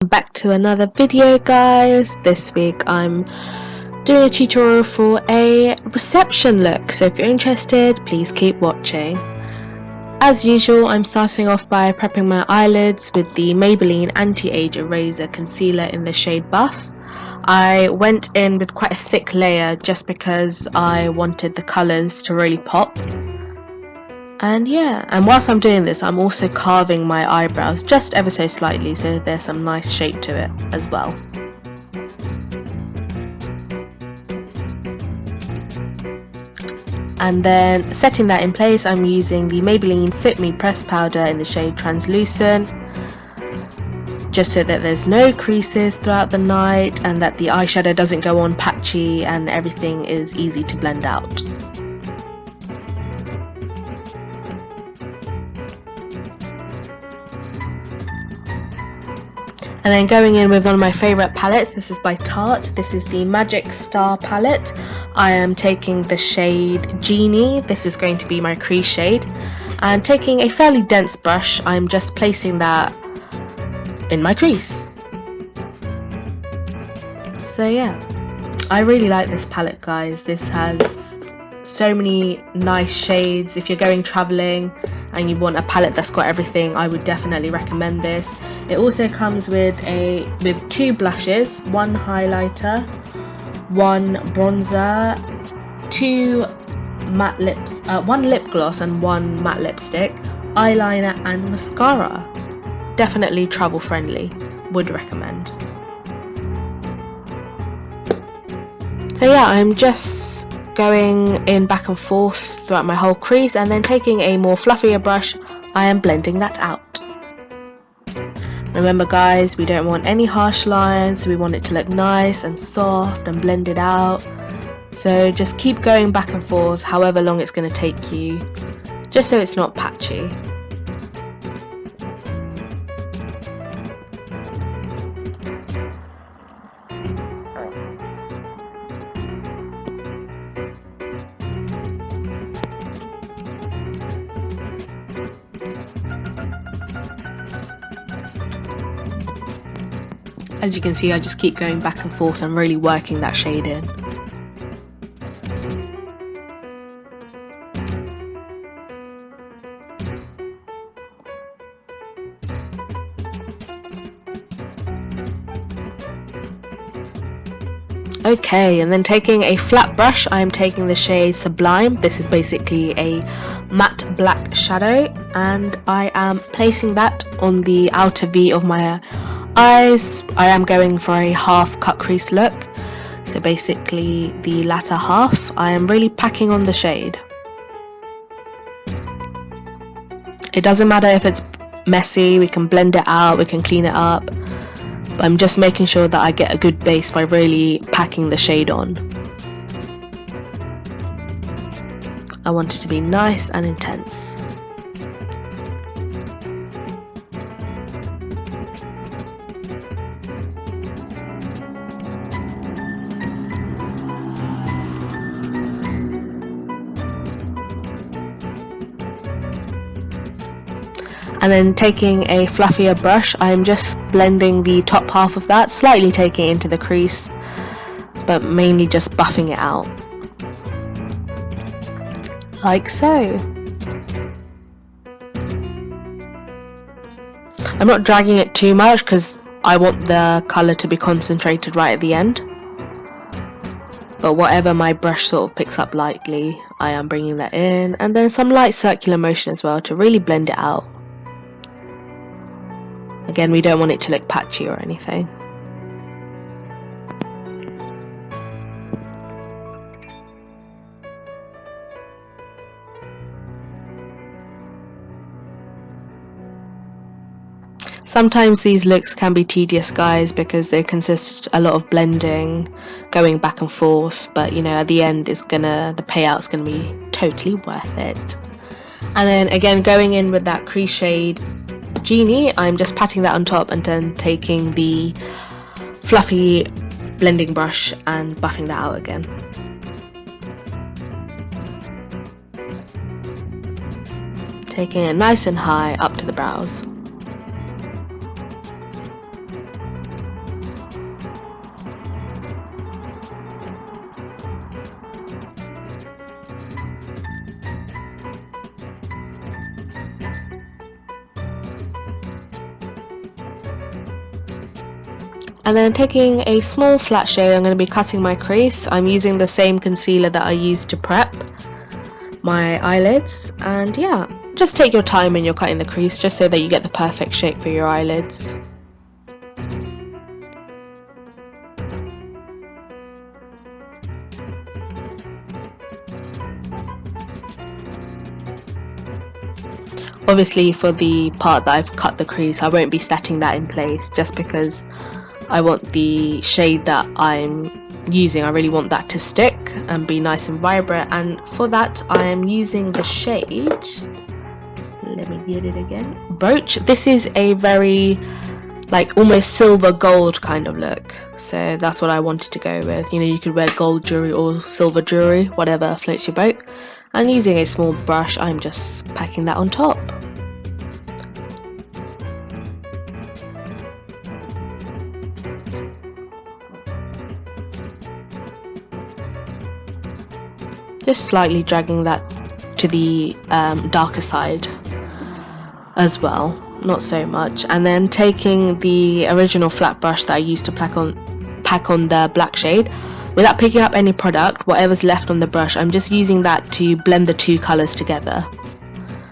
back to another video, guys. This week I'm doing a tutorial for a reception look, so if you're interested, please keep watching. As usual, I'm starting off by prepping my eyelids with the Maybelline Anti-age eraser concealer in the shade Buff. I went in with quite a thick layer just because I wanted the colours to really pop. And yeah, and whilst I'm doing this, I'm also carving my eyebrows just ever so slightly so there's some nice shape to it as well. And then setting that in place, I'm using the Maybelline Fit Me pressed powder in the shade Translucent, just so that there's no creases throughout the night and that the eyeshadow doesn't go on patchy and everything is easy to blend out. And then going in with one of my favourite palettes, this is by Tarte. This is the Magic Star palette. I am taking the shade Genie. This is going to be my crease shade. And taking a fairly dense brush, I'm just placing that in my crease. So yeah, I really like this palette, guys. This has so many nice shades. If you're going travelling and you want a palette that's got everything, I would definitely recommend this. It also comes with two blushes, one highlighter, one bronzer, two matte lips, one lip gloss and one matte lipstick, eyeliner and mascara. Definitely travel friendly, would recommend. So yeah, I'm just going in back and forth throughout my whole crease, and then taking a more fluffier brush, I am blending that out. Remember, guys, we don't want any harsh lines, we want it to look nice and soft and blended out. So just keep going back and forth however long it's going to take you, just so it's not patchy. As you can see, I just keep going back and forth and really working that shade in. Okay, and then taking a flat brush, I am taking the shade Sublime. This is basically a matte black shadow, and I am placing that on the outer V of my eyes. I am going for a half cut crease look, so basically the latter half. I am really packing on the shade. It doesn't matter if it's messy, we can blend it out, we can clean it up, but I'm just making sure that I get a good base by really packing the shade on. I want it to be nice and intense. And then taking a fluffier brush, I'm just blending the top half of that, slightly taking it into the crease, but mainly just buffing it out. Like so. I'm not dragging it too much because I want the colour to be concentrated right at the end. But whatever my brush sort of picks up lightly, I am bringing that in, and then some light circular motion as well to really blend it out. Again, we don't want it to look patchy or anything. Sometimes these looks can be tedious, guys, because they consist a lot of blending, going back and forth, but you know, at the end the payout's gonna be totally worth it. And then again, going in with that crease shade Genie, I'm just patting that on top and then taking the fluffy blending brush and buffing that out again. Taking it nice and high up to the brows. And then taking a small flat shade, I'm going to be cutting my crease. I'm using the same concealer that I used to prep my eyelids, and yeah, just take your time when you're cutting the crease just so that you get the perfect shape for your eyelids. Obviously for the part that I've cut the crease, I won't be setting that in place just because I want the shade that I'm using, I really want that to stick and be nice and vibrant, and for that I am using the shade, let me get it again, Brooch. This is a very like almost silver gold kind of look, so that's what I wanted to go with. You know, you could wear gold jewelry or silver jewelry, whatever floats your boat. And using a small brush, I'm just packing that on top. Just slightly dragging that to the darker side as well, not so much. And then taking the original flat brush that I used to pack on the black shade, without picking up any product, whatever's left on the brush, I'm just using that to blend the two colours together,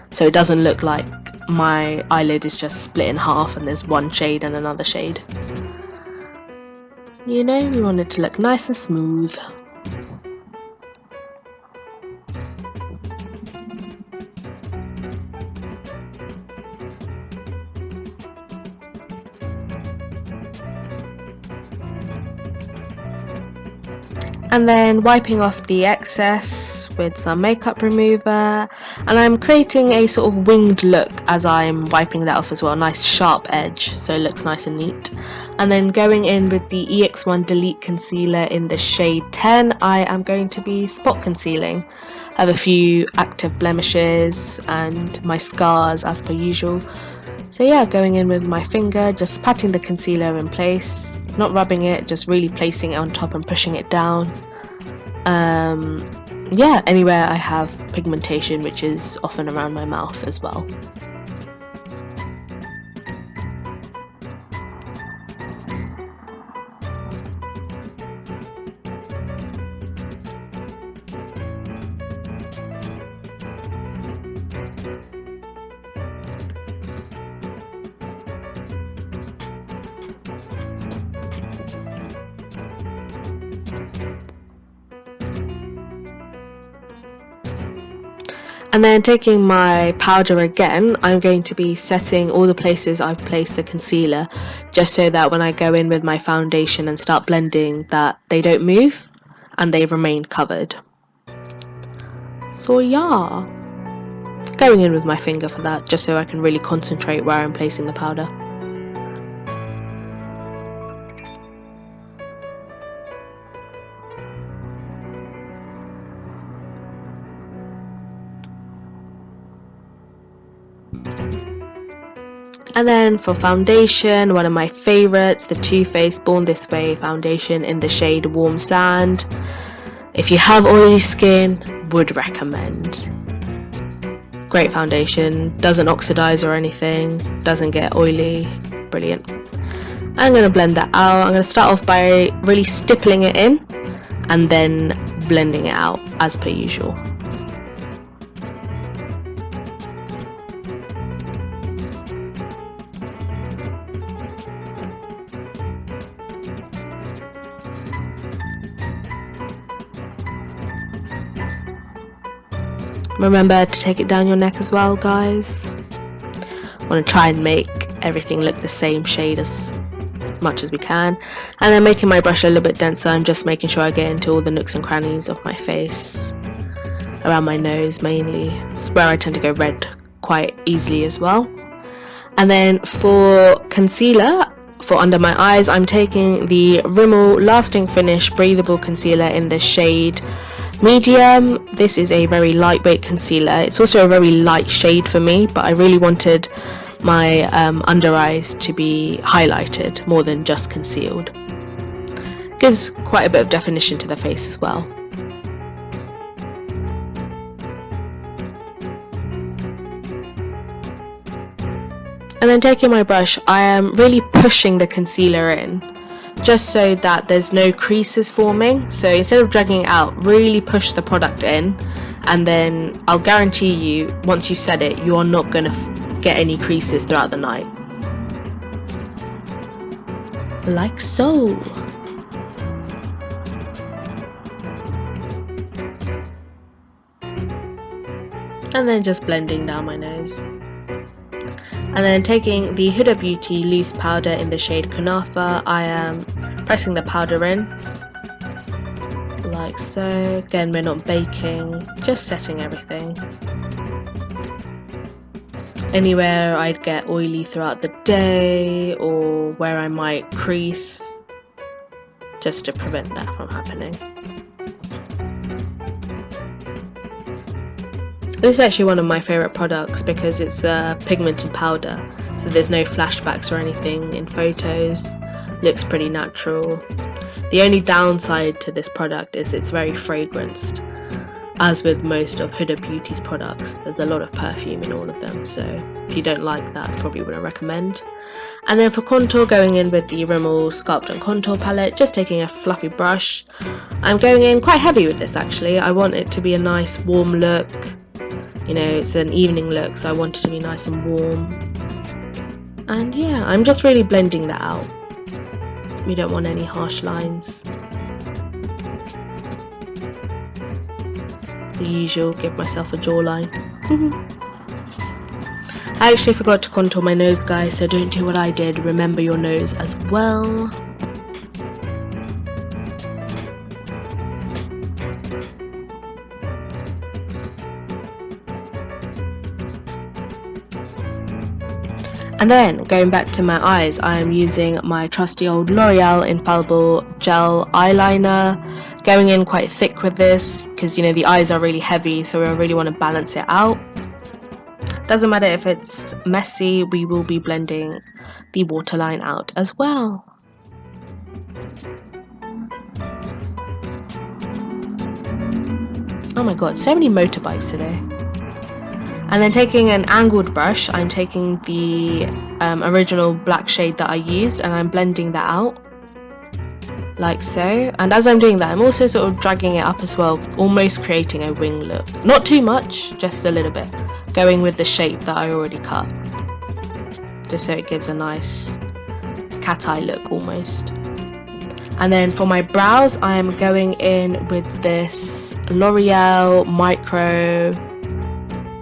so it doesn't look like my eyelid is just split in half and there's one shade and another shade. You know, we want it to look nice and smooth. And then wiping off the excess with some makeup remover, and I'm creating a sort of winged look as I'm wiping that off as well, a nice sharp edge so it looks nice and neat. And then going in with the EX1 Delete Concealer in the shade 10, I am going to be spot concealing. I have a few active blemishes and my scars as per usual. So yeah, going in with my finger, just patting the concealer in place, not rubbing it, just really placing it on top and pushing it down. Yeah, anywhere I have pigmentation, which is often around my mouth as well. And then taking my powder again, I'm going to be setting all the places I've placed the concealer, just so that when I go in with my foundation and start blending, that they don't move and they remain covered. So yeah, going in with my finger for that, just so I can really concentrate where I'm placing the powder. And then for foundation, one of my favorites, the Too Faced Born This Way foundation in the shade Warm Sand. If you have oily skin, would recommend. Great foundation, doesn't oxidize or anything, doesn't get oily, brilliant. I'm going to blend that out. I'm going to start off by really stippling it in and then blending it out as per usual. Remember to take it down your neck as well, guys. I want to try and make everything look the same shade as much as we can. And then making my brush a little bit denser, I'm just making sure I get into all the nooks and crannies of my face, around my nose mainly. It's where I tend to go red quite easily as well. And then for concealer, for under my eyes, I'm taking the Rimmel Lasting Finish Breathable Concealer in the shade Medium. This is a very lightweight concealer. It's also a very light shade for me, but I really wanted my under eyes to be highlighted more than just concealed. Gives quite a bit of definition to the face as well. And then taking my brush, I am really pushing the concealer in. just so that there's no creases forming. So instead of dragging it out, really push the product in, and then I'll guarantee you, once you set it, you are not going to get any creases throughout the night. Like so. And then just blending down my nose. And then taking the Huda Beauty loose powder in the shade Kunafa, I am pressing the powder in, like so. Again, we're not baking, just setting everything. Anywhere I'd get oily throughout the day, or where I might crease, just to prevent that from happening. This is actually one of my favourite products because it's a pigmented powder, so there's no flashbacks or anything in photos. Looks pretty natural. The only downside to this product is it's very fragranced. As with most of Huda Beauty's products, there's a lot of perfume in all of them, so if you don't like that, I probably wouldn't recommend. And then for contour, going in with the Rimmel Sculpt and Contour palette, just taking a fluffy brush. I'm going in quite heavy with this actually. I want it to be a nice warm look. You know, it's an evening look, so I want it to be nice and warm. And yeah, I'm just really blending that out. We don't want any harsh lines. The usual, give myself a jawline. I actually forgot to contour my nose, guys, so don't do what I did. Remember your nose as well. And then going back to my eyes, I am using my trusty old L'Oreal Infallible Gel Eyeliner, going in quite thick with this because, you know, the eyes are really heavy, so we really want to balance it out. Doesn't matter if it's messy, we will be blending the waterline out as well. Oh my god, so many motorbikes today. And then taking an angled brush, I'm taking the original black shade that I used and I'm blending that out, like so. And as I'm doing that, I'm also sort of dragging it up as well, almost creating a wing look. Not too much, just a little bit. Going with the shape that I already cut, just so it gives a nice cat eye look almost. And then for my brows, I am going in with this L'Oreal Micro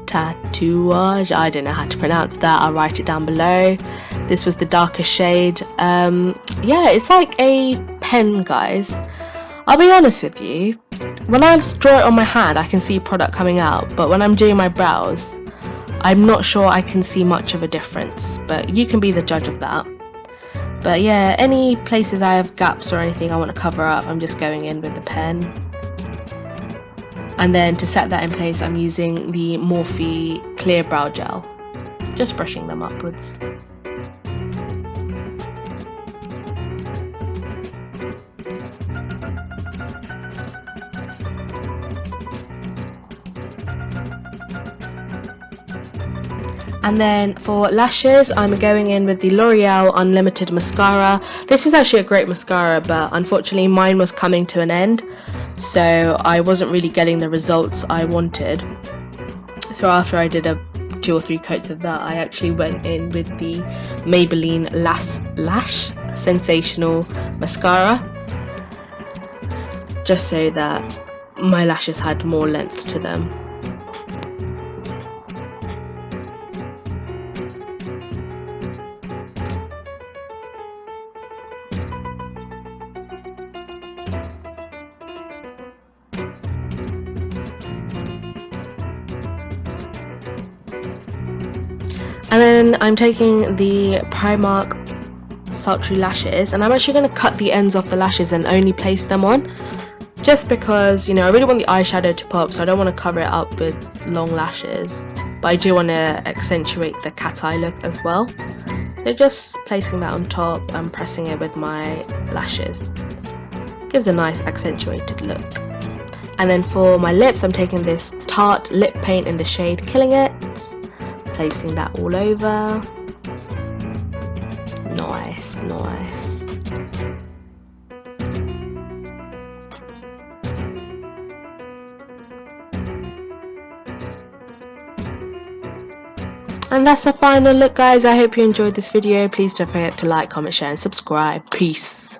Tatouage. I don't know how to pronounce that, I'll write it down below. This was the darker shade. Yeah, it's like a pen, guys. I'll be honest with you, when I draw it on my hand I can see product coming out, but when I'm doing my brows I'm not sure I can see much of a difference, but you can be the judge of that. But yeah, any places I have gaps or anything I want to cover up, I'm just going in with the pen. And then to set that in place, I'm using the Morphe Clear Brow Gel, just brushing them upwards. And then for lashes, I'm going in with the L'Oreal Unlimited Mascara. This is actually a great mascara, but unfortunately mine was coming to an end, so I wasn't really getting the results I wanted. So after I did 2 or 3 coats of that, I actually went in with the Maybelline Lash Sensational Mascara, just so that my lashes had more length to them. And then I'm taking the Primark sultry lashes, and I'm actually going to cut the ends off the lashes and only place them on, just because, you know, I really want the eyeshadow to pop, so I don't want to cover it up with long lashes, but I do want to accentuate the cat eye look as well. So just placing that on top and pressing it with my lashes gives a nice accentuated look. And then for my lips, I'm taking this Tarte lip paint in the shade Killin, placing that all over. Nice, nice. And that's the final look, guys. I hope you enjoyed this video. Please don't forget to like, comment, share and subscribe. Peace.